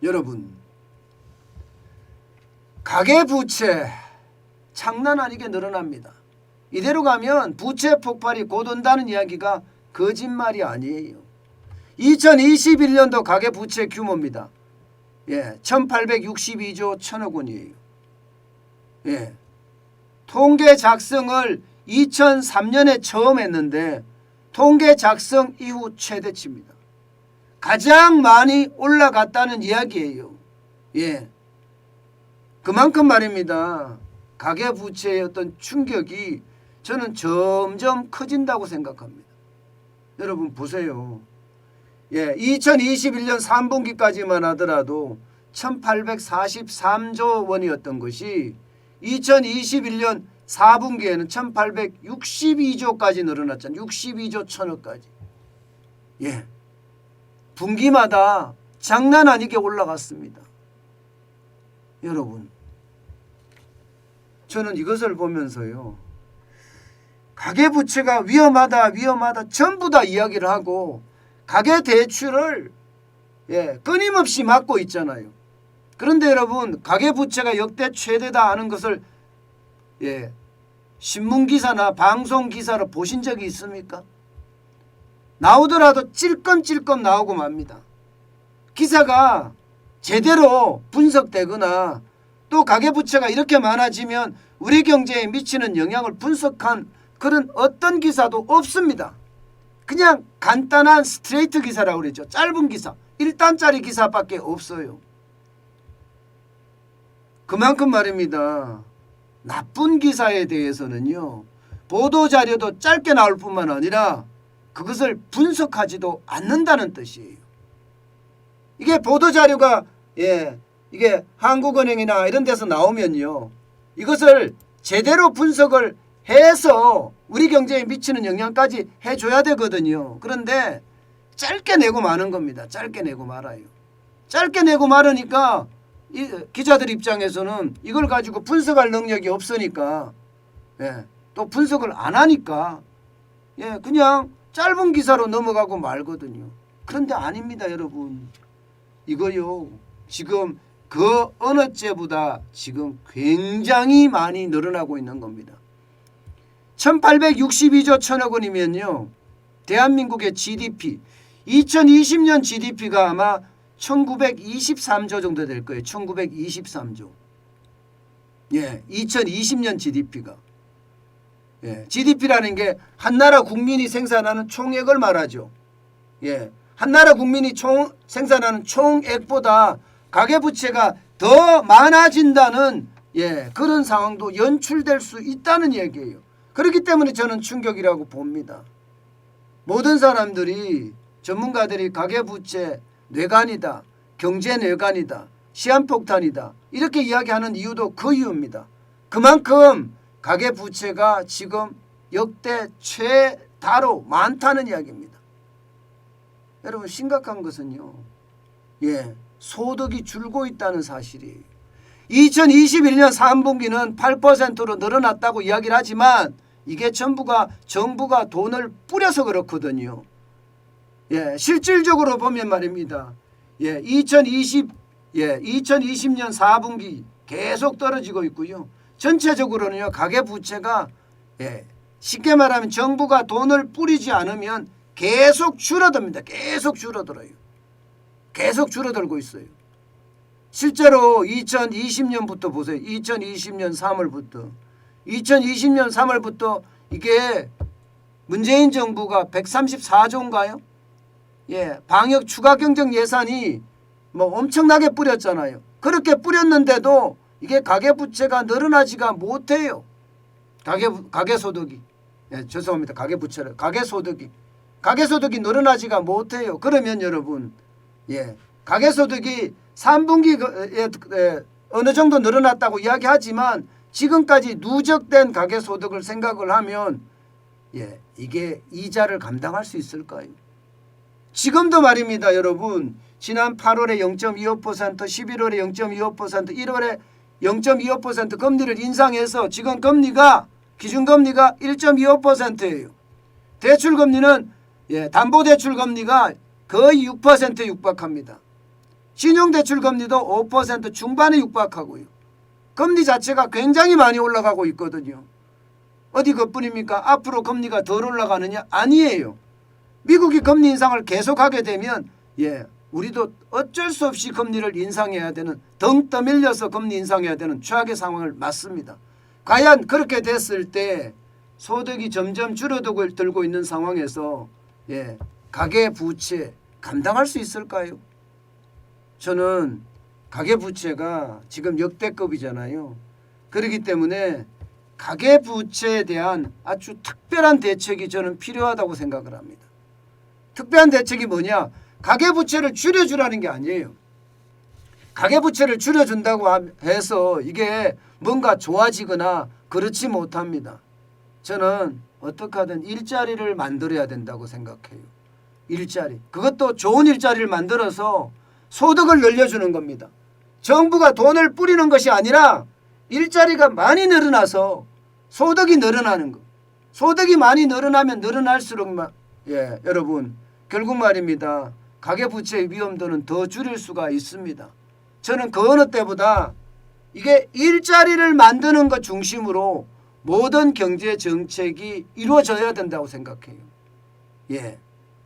여러분, 가계부채 장난 아니게 늘어납니다. 이대로 가면 부채 폭발이 곧 온다는 이야기가 거짓말이 아니에요. 2021년도 가계부채 규모입니다. 1862조 1000억 원이에요. 통계 작성을 2003년에 처음 했는데 통계 작성 이후 최대치입니다. 가장 많이 올라갔다는 이야기예요. 그만큼 말입니다. 가계부채의 어떤 충격이 저는 점점 커진다고 생각합니다. 여러분 보세요. 2021년 3분기까지만 하더라도 1843조 원이었던 것이 2021년 4분기에는 1862조까지 늘어났잖아요. 62조 1000억까지. 분기마다 장난 아니게 올라갔습니다. 여러분, 저는 이것을 보면서요, 가계부채가 위험하다 전부 다 이야기를 하고 가계대출을 끊임없이 막고 있잖아요. 그런데 여러분, 가계부채가 역대 최대다 하는 것을 신문기사나 방송기사로 보신 적이 있습니까? 나오더라도 찔끔찔끔 나오고 맙니다. 기사가 제대로 분석되거나 또 가계부채가 이렇게 많아지면 우리 경제에 미치는 영향을 분석한 그런 어떤 기사도 없습니다. 그냥 간단한 스트레이트 기사라고 그러죠. 짧은 기사, 1단짜리 기사밖에 없어요. 그만큼 말입니다. 나쁜 기사에 대해서는요, 보도자료도 짧게 나올 뿐만 아니라 그것을 분석하지도 않는다는 뜻이에요. 이게 보도자료가 이게 한국은행이나 이런 데서 나오면요, 이것을 제대로 분석을 해서 우리 경제에 미치는 영향까지 해줘야 되거든요. 그런데 짧게 내고 마는 겁니다. 짧게 내고 말아요. 짧게 내고 말으니까 기자들 입장에서는 이걸 가지고 분석할 능력이 없으니까 또 분석을 안 하니까 그냥 짧은 기사로 넘어가고 말거든요. 그런데 아닙니다, 여러분. 이거요, 지금 그 어느 때보다 지금 굉장히 많이 늘어나고 있는 겁니다. 1862조 1000억 원이면요, 대한민국의 GDP 2020년 GDP가 아마 1923조 정도 될 거예요. 1923조. 2020년 GDP가. GDP라는 게 한 나라 국민이 생산하는 총액을 말하죠. 한 나라 국민이 생산하는 총액보다 가계부채가 더 많아진다는 그런 상황도 연출될 수 있다는 얘기예요. 그렇기 때문에 저는 충격이라고 봅니다. 모든 사람들이, 전문가들이 가계부채 뇌관이다, 경제뇌관이다, 시한폭탄이다 이렇게 이야기하는 이유도 그 이유입니다. 그만큼 가계부채가 지금 역대 최다로 많다는 이야기입니다. 여러분, 심각한 것은요, 소득이 줄고 있다는 사실이에요. 2021년 3분기는 8%로 늘어났다고 이야기를 하지만 이게 전부가 정부가 돈을 뿌려서 그렇거든요. 실질적으로 보면 말입니다. 2020년 4분기 계속 떨어지고 있고요. 전체적으로는요, 가계부채가 쉽게 말하면 정부가 돈을 뿌리지 않으면 계속 줄어듭니다. 계속 줄어들어요. 계속 줄어들고 있어요. 실제로 2020년부터 보세요. 2020년 3월부터 이게 문재인 정부가 134조인가요? 방역 추가 경정 예산이 엄청나게 뿌렸잖아요. 그렇게 뿌렸는데도 이게 가계부채가 늘어나지가 못해요. 가계소득이. 죄송합니다. 가계부채를. 가계소득이 늘어나지가 못해요. 그러면 여러분, 가계소득이 3분기에 어느 정도 늘어났다고 이야기하지만 지금까지 누적된 가계소득을 생각을 하면 이게 이자를 감당할 수 있을까요? 지금도 말입니다, 여러분. 지난 8월에 0.25%, 11월에 0.25%, 1월에 0.25% 금리를 인상해서 지금 금리가, 기준금리가 1.25%예요. 대출금리는, 담보대출금리가 거의 6%에 육박합니다. 신용대출 금리도 5% 중반에 육박하고요. 금리 자체가 굉장히 많이 올라가고 있거든요. 어디 그뿐입니까? 앞으로 금리가 덜 올라가느냐? 아니에요. 미국이 금리 인상을 계속하게 되면 우리도 어쩔 수 없이 금리를 인상해야 되는, 덩 떠밀려서 금리 인상해야 되는 최악의 상황을 맞습니다. 과연 그렇게 됐을 때 소득이 점점 줄어들고 있는 상황에서 가계부채 감당할 수 있을까요? 저는 가계부채가 지금 역대급이잖아요. 그렇기 때문에 가계부채에 대한 아주 특별한 대책이 저는 필요하다고 생각을 합니다. 특별한 대책이 뭐냐? 가계부채를 줄여주라는 게 아니에요. 가계부채를 줄여준다고 해서 이게 뭔가 좋아지거나 그렇지 못합니다. 저는 어떻게 하든 일자리를 만들어야 된다고 생각해요. 일자리. 그것도 좋은 일자리를 만들어서 소득을 늘려주는 겁니다. 정부가 돈을 뿌리는 것이 아니라 일자리가 많이 늘어나서 소득이 늘어나는 것. 소득이 많이 늘어나면 늘어날수록 여러분 결국 말입니다. 가계부채의 위험도는 더 줄일 수가 있습니다. 저는 그 어느 때보다 이게 일자리를 만드는 것 중심으로 모든 경제 정책이 이루어져야 된다고 생각해요.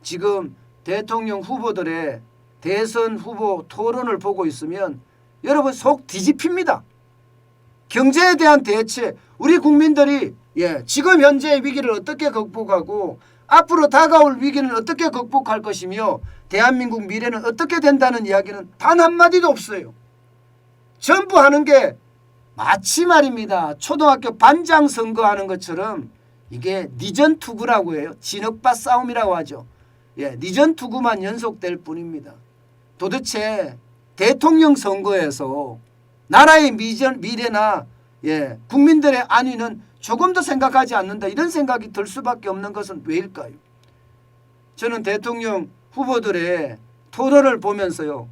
지금 대통령 후보들의 대선 후보 토론을 보고 있으면 여러분 속 뒤집힙니다. 경제에 대한 대책, 우리 국민들이 지금 현재의 위기를 어떻게 극복하고 앞으로 다가올 위기는 어떻게 극복할 것이며 대한민국 미래는 어떻게 된다는 이야기는 단 한마디도 없어요. 전부 하는 게 마치 말입니다. 초등학교 반장 선거하는 것처럼 이게 니전투구라고 해요. 진흙밭 싸움이라고 하죠. 니전투구만 연속될 뿐입니다. 도대체 대통령 선거에서 나라의 미래나 국민들의 안위는 조금 더 생각하지 않는다. 이런 생각이 들 수밖에 없는 것은 왜일까요? 저는 대통령 후보들의 토론을 보면서요.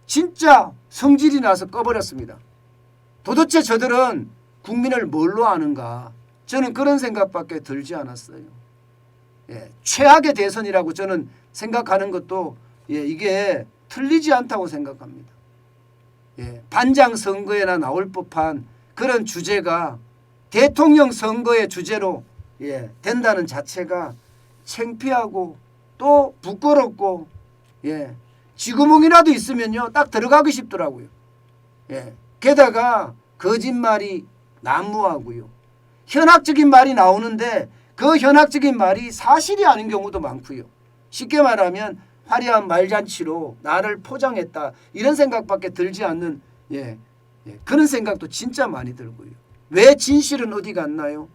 진짜 성질이 나서 꺼버렸습니다. 도대체 저들은 국민을 뭘로 아는가? 저는 그런 생각밖에 들지 않았어요. 최악의 대선이라고 저는 생각하는 것도 이게 틀리지 않다고 생각합니다. 반장 선거에나 나올 법한 그런 주제가 대통령 선거의 주제로 된다는 자체가 창피하고 또 부끄럽고 쥐구멍이라도 있으면요 딱 들어가기 쉽더라고요. 게다가 거짓말이 난무하고요. 현학적인 말이 나오는데 그 현학적인 말이 사실이 아닌 경우도 많고요. 쉽게 말하면 화려한 말잔치로 나를 포장했다 이런 생각밖에 들지 않는 그런 생각도 진짜 많이 들고요. 왜 진실은 어디 갔나요?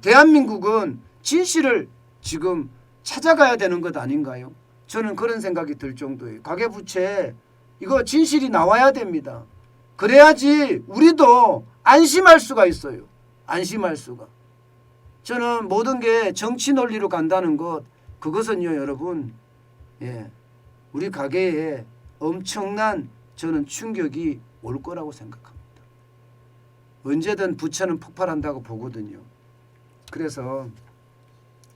대한민국은 진실을 지금 찾아가야 되는 것 아닌가요? 저는 그런 생각이 들 정도예요. 가계부채 이거 진실이 나와야 됩니다. 그래야지 우리도 안심할 수가 있어요. 안심할 수가. 저는 모든 게 정치 논리로 간다는 것 그것은요 여러분 우리 가계에 엄청난 저는 충격이 올 거라고 생각합니다. 언제든 부채는 폭발한다고 보거든요. 그래서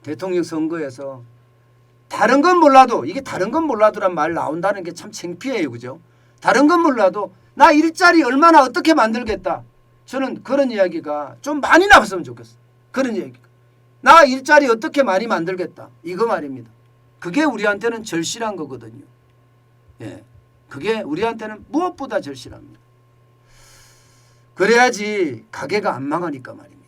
대통령 선거에서 다른 건 몰라도 이게 다른 건 몰라도란 말 나온다는 게 참 창피해요. 그죠? 다른 건 몰라도 나 일자리 얼마나 어떻게 만들겠다. 저는 그런 이야기가 좀 많이 나왔으면 좋겠어요. 그런 이야기가. 나 일자리 어떻게 많이 만들겠다. 이거 말입니다. 그게 우리한테는 절실한 거거든요. 그게 우리한테는 무엇보다 절실합니다. 그래야지 가게가 안 망하니까 말입니다.